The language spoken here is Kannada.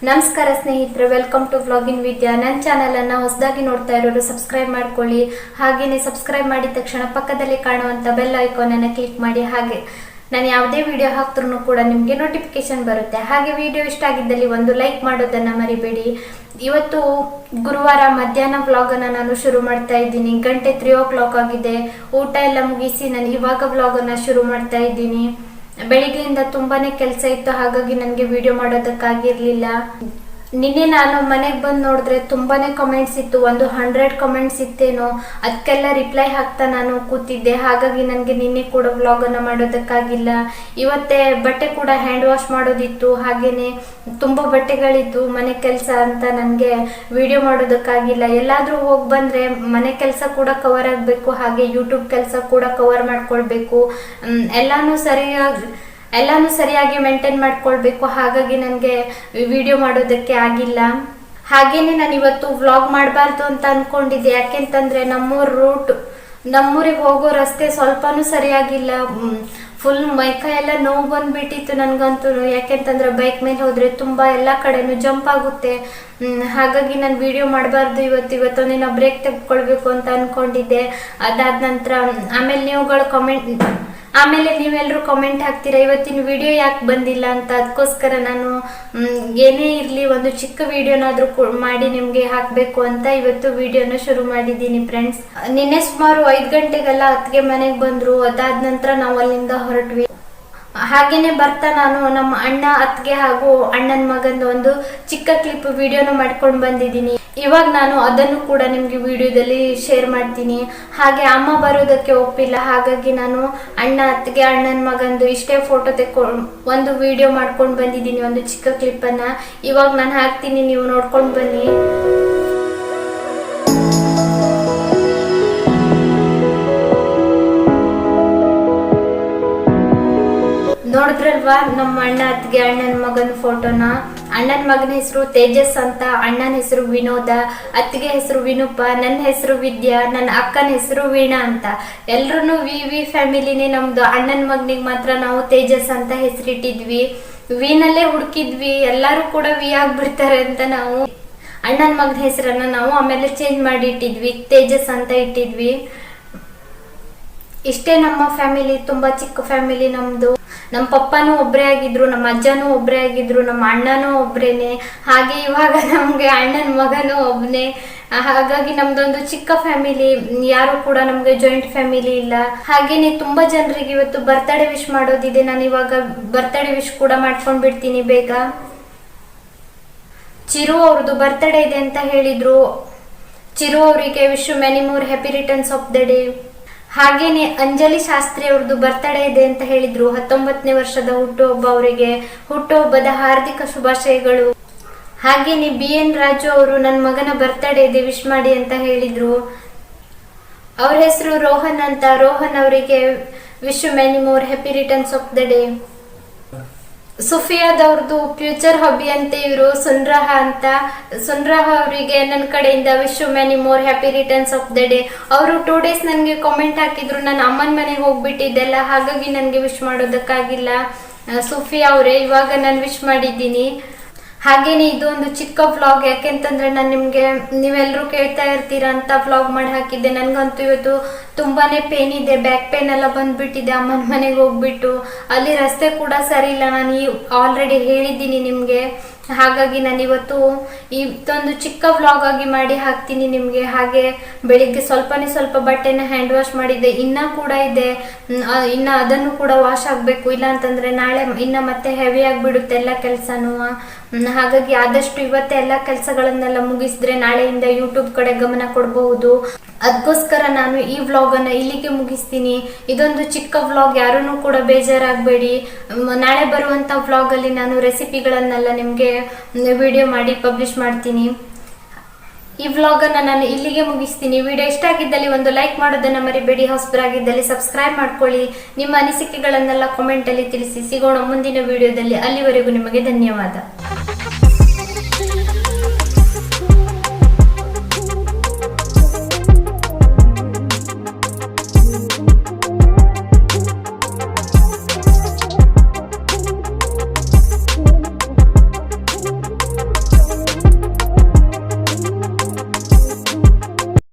ನಮಸ್ಕಾರ ಸ್ನೇಹಿತರೆ, ವೆಲ್ಕಮ್ ಟು ವ್ಲಾಗಿನ್ ವಿದ್ಯಾ. ನನ್ನ ಚಾನೆಲ್ ಅನ್ನ ಹೊಸದಾಗಿ ನೋಡ್ತಾ ಇರೋರು ಸಬ್ಸ್ಕ್ರೈಬ್ ಮಾಡ್ಕೊಳ್ಳಿ. ಹಾಗೇನೆ ಸಬ್ಸ್ಕ್ರೈಬ್ ಮಾಡಿದ ತಕ್ಷಣ ಪಕ್ಕದಲ್ಲಿ ಕಾಣುವಂತ ಬೆಲ್ ಐಕಾನ್ ಅನ್ನ ಕ್ಲಿಕ್ ಮಾಡಿ. ಹಾಗೆ ನಾನು ಯಾವುದೇ ವಿಡಿಯೋ ಹಾಕ್ತರೂ ಕೂಡ ನಿಮಗೆ ನೋಟಿಫಿಕೇಶನ್ ಬರುತ್ತೆ. ಹಾಗೆ ವಿಡಿಯೋ ಇಷ್ಟ ಆಗಿದ್ದಲ್ಲಿ ಒಂದು ಲೈಕ್ ಮಾಡೋದನ್ನ ಮರಿಬೇಡಿ. ಇವತ್ತು ಗುರುವಾರ ಮಧ್ಯಾಹ್ನ ವ್ಲಾಗ್ ಅನ್ನ ನಾನು ಶುರು ಮಾಡ್ತಾ ಇದ್ದೀನಿ. ಗಂಟೆ 3 o'clock ಆಗಿದೆ. ಊಟ ಎಲ್ಲ ಮುಗಿಸಿ ನಾನು ಇವಾಗ ವ್ಲಾಗ್ ಅನ್ನ ಶುರು ಮಾಡ್ತಾ ಇದ್ದೀನಿ. ಬೆಳಿಗ್ಗೆಯಿಂದ ತುಂಬಾನೇ ಕೆಲಸ ಇತ್ತು, ಹಾಗಾಗಿ ನನಗೆ ವಿಡಿಯೋ ಮಾಡೋದಕ್ಕಾಗಿರ್ಲಿಲ್ಲ. ನಿನ್ನೆ ನಾನು ಮನೆಗೆ ಬಂದು ನೋಡಿದ್ರೆ ತುಂಬಾನೇ ಕಮೆಂಟ್ಸ್ ಇತ್ತು, ಒಂದು 100 ಕಮೆಂಟ್ಸ್ ಇತ್ತೇನೋ. ಅದಕ್ಕೆಲ್ಲ ರಿಪ್ಲೈ ಹಾಕ್ತಾ ನಾನು ಕೂತಿದ್ದೆ, ಹಾಗಾಗಿ ನನಗೆ ನಿನ್ನೆ ಕೂಡ ವ್ಲಾಗ್ ಅನ್ನ ಮಾಡೋದಕ್ಕಾಗಿಲ್ಲ. ಇವತ್ತೇ ಬಟ್ಟೆ ಕೂಡ ಹ್ಯಾಂಡ್ ವಾಶ್ ಮಾಡೋದಿತ್ತು, ಹಾಗೇನೆ ತುಂಬಾ ಬಟ್ಟೆಗಳಿತ್ತು ಮನೆ ಕೆಲಸ ಅಂತ ನನಗೆ ವಿಡಿಯೋ ಮಾಡೋದಕ್ಕಾಗಿಲ್ಲ. ಎಲ್ಲಾದ್ರೂ ಹೋಗಿ ಬಂದ್ರೆ ಮನೆ ಕೆಲಸ ಕೂಡ ಕವರ್ ಆಗಬೇಕು, ಹಾಗೆ ಯೂಟ್ಯೂಬ್ ಕೆಲಸ ಕೂಡ ಕವರ್ ಮಾಡ್ಕೊಳ್ಬೇಕು. ಎಲ್ಲಾನು ಸರಿಯಾಗಿ ಮೇಂಟೈನ್ ಮಾಡ್ಕೊಳ್ಬೇಕು, ಹಾಗಾಗಿ ನನಗೆ ವಿಡಿಯೋ ಮಾಡೋದಕ್ಕೆ ಆಗಿಲ್ಲ. ಹಾಗೇನೆ ನಾನು ಇವತ್ತು ವ್ಲಾಗ್ ಮಾಡಬಾರ್ದು ಅಂತ ಅನ್ಕೊಂಡಿದ್ದೆ. ಯಾಕೆಂತಂದ್ರೆ ನಮ್ಮೂರಿಗೆ ಹೋಗೋ ರಸ್ತೆ ಸ್ವಲ್ಪನೂ ಸರಿಯಾಗಿಲ್ಲ. ಫುಲ್ ಮೈಕೈ ಎಲ್ಲ ನೋವು ಬಂದ್ಬಿಟ್ಟಿತ್ತು ನನ್ಗಂತೂ. ಯಾಕೆಂತಂದ್ರೆ ಬೈಕ್ ಮೇಲೆ ಹೋದ್ರೆ ತುಂಬಾ ಎಲ್ಲಾ ಕಡೆನೂ ಜಂಪ್ ಆಗುತ್ತೆ. ಹಾಗಾಗಿ ನಾನು ವಿಡಿಯೋ ಮಾಡಬಾರ್ದು ಇವತ್ತೊಂದಿನ ಬ್ರೇಕ್ ತೆಗೆದುಕೊಳ್ಬೇಕು ಅಂತ ಅನ್ಕೊಂಡಿದ್ದೆ. ಅದಾದ ನಂತರ ಆಮೇಲೆ ನೀವೆಲ್ಲರೂ ಕಾಮೆಂಟ್ ಹಾಕ್ತೀರಾ ಇವತ್ತಿನ ವಿಡಿಯೋ ಯಾಕೆ ಬಂದಿಲ್ಲ ಅಂತ. ಅದಕ್ಕೋಸ್ಕರ ನಾನು ಏನೇ ಇರಲಿ ಒಂದು ಚಿಕ್ಕ ವಿಡಿಯೋನಾದ್ರೂ ಮಾಡಿ ನಿಮ್ಗೆ ಹಾಕ್ಬೇಕು ಅಂತ ಇವತ್ತು ವಿಡಿಯೋನ ಶುರು ಮಾಡಿದ್ದೀನಿ ಫ್ರೆಂಡ್ಸ್. ನಿನ್ನೆ ಸುಮಾರು 5 ಗಂಟೆಗೆಲ್ಲ ಅತ್ತಿಗೆ ಮನೆಗೆ ಬಂದ್ರು. ಅದಾದ ನಂತರ ನಾವು ಅಲ್ಲಿಂದ ಹೊರಟ್ವಿ. ಹಾಗೇನೆ ಬರ್ತಾ ನಾನು ನಮ್ಮ ಅಣ್ಣ, ಅತ್ತಿಗೆ ಹಾಗೂ ಅಣ್ಣನ ಮಗಂದು ಒಂದು ಚಿಕ್ಕ ಕ್ಲಿಪ್ ವಿಡಿಯೋನ ಮಾಡ್ಕೊಂಡು ಬಂದಿದ್ದೀನಿ. ಇವಾಗ ನಾನು ಅದನ್ನು ಕೂಡ ನಿಮ್ಗೆ ವಿಡಿಯೋದಲ್ಲಿ ಶೇರ್ ಮಾಡ್ತೀನಿ. ಹಾಗೆ ಅಮ್ಮ ಬರೋದಕ್ಕೆ ಒಪ್ಪಿಲ್ಲ, ಹಾಗಾಗಿ ನಾನು ಅಣ್ಣ, ಅತ್ತಿಗೆ, ಅಣ್ಣನ ಮಗಂದು ಇಷ್ಟೇ ಫೋಟೋ ತೆಕ್ಕೊಂಡು ಒಂದು ವಿಡಿಯೋ ಮಾಡ್ಕೊಂಡು ಬಂದಿದ್ದೀನಿ, ಒಂದು ಚಿಕ್ಕ ಕ್ಲಿಪ್ ಅನ್ನ. ಇವಾಗ ನಾನು ಹಾಕ್ತೀನಿ, ನೀವು ನೋಡ್ಕೊಂಡು ಬನ್ನಿ. ನೋಡಿದ್ರಲ್ವಾ ನಮ್ಮ ಅಣ್ಣ, ಅತ್ತಿಗೆ, ಅಣ್ಣನ ಮಗನ ಫೋಟೋನ. ಅಣ್ಣನ ಮಗನ ಹೆಸರು ತೇಜಸ್ ಅಂತ, ಅಣ್ಣನ ಹೆಸರು ವಿನೋದ, ಅತ್ತಿಗೆ ಹೆಸರು ವಿನುಪ, ನನ್ನ ಹೆಸರು ವಿದ್ಯಾ, ನನ್ನ ಅಕ್ಕನ ಹೆಸರು ವೀಣಾ ಅಂತ. ಎಲ್ರು ವಿ ಫ್ಯಾಮಿಲಿನೇ ನಮ್ದು. ಅಣ್ಣನ ಮಗನಿಗೆ ಮಾತ್ರ ನಾವು ತೇಜಸ್ ಅಂತ ಹೆಸರಿಟ್ಟಿದ್ವಿ. ವಿನಲ್ಲೇ ಹುಡುಕಿದ್ವಿ, ಎಲ್ಲಾರು ಕೂಡ ವಿ ಆಗ್ಬಿಡ್ತಾರೆ ಅಂತ ನಾವು ಅಣ್ಣನ ಮಗನ ಹೆಸರನ್ನ ನಾವು ಆಮೇಲೆ ಚೇಂಜ್ ಮಾಡಿ ಇಟ್ಟಿದ್ವಿ, ತೇಜಸ್ ಅಂತ ಇಟ್ಟಿದ್ವಿ. ಇಷ್ಟೇ ನಮ್ಮ ಫ್ಯಾಮಿಲಿ, ತುಂಬಾ ಚಿಕ್ಕ ಫ್ಯಾಮಿಲಿ ನಮ್ದು. ನಮ್ಮ ಪಪ್ಪನೂ ಒಬ್ರೇ ಆಗಿದ್ರು, ನಮ್ಮ ಅಜ್ಜನೂ ಒಬ್ರೇ ಆಗಿದ್ರು, ನಮ್ಮ ಅಣ್ಣನೂ ಒಬ್ರೇನೆ. ಹಾಗೆ ಇವಾಗ ನಮ್ಗೆ ಅಣ್ಣನ ಮಗನೂ ಒಬ್ನೇ. ಹಾಗಾಗಿ ನಮ್ದೊಂದು ಚಿಕ್ಕ ಫ್ಯಾಮಿಲಿ, ಯಾರು ಕೂಡ ನಮ್ಗೆ ಜಾಯಿಂಟ್ ಫ್ಯಾಮಿಲಿ ಇಲ್ಲ. ಹಾಗೇನೆ ತುಂಬಾ ಜನರಿಗೆ ಇವತ್ತು ಬರ್ತ್ಡೇ ವಿಶ್ ಮಾಡೋದಿದೆ. ನಾನು ಇವಾಗ ಬರ್ತ್ಡೇ ವಿಶ್ ಕೂಡ ಮಾಡ್ಕೊಂಡ್ ಬಿಡ್ತೀನಿ ಬೇಗ. ಚಿರು ಅವ್ರದ್ದು ಬರ್ತ್ಡೇ ಇದೆ ಅಂತ ಹೇಳಿದ್ರು. ಚಿರು ಅವರಿಗೆ wish many more happy returns of the day. ಹಾಗೇನೆ ಅಂಜಲಿ ಶಾಸ್ತ್ರಿ ಅವ್ರದ್ದು ಬರ್ತ್ಡೇ ಇದೆ ಅಂತ ಹೇಳಿದ್ರು. 19ನೇ ವರ್ಷದ ಹುಟ್ಟುಹಬ್ಬ ಅವರಿಗೆ. ಹುಟ್ಟುಹಬ್ಬದ ಹಾರ್ದಿಕ ಶುಭಾಶಯಗಳು. ಹಾಗೇನೆ BN ರಾಜು ಅವರು ನನ್ನ ಮಗನ ಬರ್ತ್ಡೇ ಇದೆ, ವಿಶ್ ಮಾಡಿ ಅಂತ ಹೇಳಿದ್ರು. ಅವ್ರ ಹೆಸರು ರೋಹನ್ ಅಂತ. ರೋಹನ್ ಅವರಿಗೆ wish many more happy returns of the day. ಸುಫಿಯಾದವ್ರದ್ದು ಫ್ಯೂಚರ್ ಹಾಬಿ ಅಂತ ಇವರು, ಸುನ್ರಹ ಅಂತ. ಸುನ್ರಹ ಅವರಿಗೆ ನನ್ನ ಕಡೆಯಿಂದ wish many more happy returns of the day. ಅವರು 2 days ನನಗೆ ಕಾಮೆಂಟ್ ಹಾಕಿದ್ರು. ನಾನು ಅಮ್ಮನ ಮನೆಗೆ ಹೋಗ್ಬಿಟ್ಟಿದ್ದೆಲ್ಲ, ಹಾಗಾಗಿ ನನಗೆ ವಿಶ್ ಮಾಡೋದಕ್ಕಾಗಿಲ್ಲ. ಸುಫಿಯಾ ಅವರೇ, ಇವಾಗ ನಾನು ವಿಶ್ ಮಾಡಿದ್ದೀನಿ. ಹಾಗೇನೆ ಇದು ಒಂದು ಚಿಕ್ಕ ವ್ಲಾಗ್, ಯಾಕೆಂತಂದ್ರೆ ನಾನು ನೀವೆಲ್ಲರೂ ಕೇಳ್ತಾ ಇರ್ತೀರಾ ಅಂತ ವ್ಲಾಗ್ ಮಾಡಿ ಹಾಕಿದ್ದೆ. ನನ್ಗಂತೂ ಇವತ್ತು ತುಂಬಾನೇ ಪೇನ್ ಇದೆ, ಬ್ಯಾಕ್ ಪೇನ್ ಎಲ್ಲ ಬಂದ್ಬಿಟ್ಟಿದೆ ಅಮ್ಮನ ಮನೆಗೆ ಹೋಗ್ಬಿಟ್ಟು. ಅಲ್ಲಿ ರಸ್ತೆ ಕೂಡ ಸರಿ ಇಲ್ಲ, ನಾನು ಆಲ್ರೆಡಿ ಹೇಳಿದ್ದೀನಿ ನಿಮ್ಗೆ. ಹಾಗಾಗಿ ನಾನು ಇವತ್ತು ಇದೊಂದು ಚಿಕ್ಕ ವ್ಲಾಗ್ ಆಗಿ ಮಾಡಿ ಹಾಕ್ತೀನಿ ನಿಮ್ಗೆ. ಹಾಗೆ ಬೆಳಿಗ್ಗೆ ಸ್ವಲ್ಪ ಬಟ್ಟೆನ ಹ್ಯಾಂಡ್ ವಾಶ್ ಮಾಡಿದ್ದೆ, ಇನ್ನ ಕೂಡ ಇದೆ. ಇನ್ನ ಅದನ್ನು ಕೂಡ ವಾಶ್ ಆಗ್ಬೇಕು, ಇಲ್ಲ ಅಂತಂದ್ರೆ ನಾಳೆ ಇನ್ನ ಮತ್ತೆ ಹೆವಿ ಆಗ್ಬಿಡುತ್ತೆ ಎಲ್ಲ ಕೆಲ್ಸನೂ. ಹಾಗಾಗಿ ಆದಷ್ಟು ಇವತ್ತೇ ಎಲ್ಲ ಕೆಲಸಗಳನ್ನೆಲ್ಲ ಮುಗಿಸಿದ್ರೆ ನಾಳೆಯಿಂದ ಯೂಟ್ಯೂಬ್ ಕಡೆ ಗಮನ ಕೊಡಬಹುದು. ಅದಕ್ಕೋಸ್ಕರ ನಾನು ಈ ವ್ಲಾಗ್ ಅನ್ನ ಇಲ್ಲಿಗೆ ಮುಗಿಸ್ತೀನಿ. ಇದೊಂದು ಚಿಕ್ಕ ವ್ಲಾಗ್, ಯಾರೂ ಕೂಡ ಬೇಜಾರಾಗಬೇಡಿ. ನಾಳೆ ಬರುವಂತ ವ್ಲಾಗ್ ಅಲ್ಲಿ ನಾನು ರೆಸಿಪಿಗಳನ್ನೆಲ್ಲ ನಿಮ್ಗೆ ವಿಡಿಯೋ ಮಾಡಿ ಪಬ್ಲಿಷ್ ಮಾಡ್ತೀನಿ. ಈ ವ್ಲಾಗ್ ಅನ್ನ ನಾನು ಇಲ್ಲಿಗೆ ಮುಗಿಸ್ತೀನಿ. ವಿಡಿಯೋ ಇಷ್ಟ ಆಗಿದ್ದಲ್ಲಿ ಒಂದು ಲೈಕ್ ಮಾಡೋದನ್ನ ಮರಿಬೇಡಿ. ಹೊಸಬರಾಗಿದ್ದಲ್ಲಿ ಸಬ್ಸ್ಕ್ರೈಬ್ ಮಾಡ್ಕೊಳ್ಳಿ. ನಿಮ್ಮ ಅನಿಸಿಕೆಗಳನ್ನೆಲ್ಲ ಕಾಮೆಂಟ್ ಅಲ್ಲಿ ತಿಳಿಸಿ. ಸಿಗೋಣ ಮುಂದಿನ ವಿಡಿಯೋದಲ್ಲಿ. ಅಲ್ಲಿವರೆಗೂ ನಿಮಗೆ ಧನ್ಯವಾದ.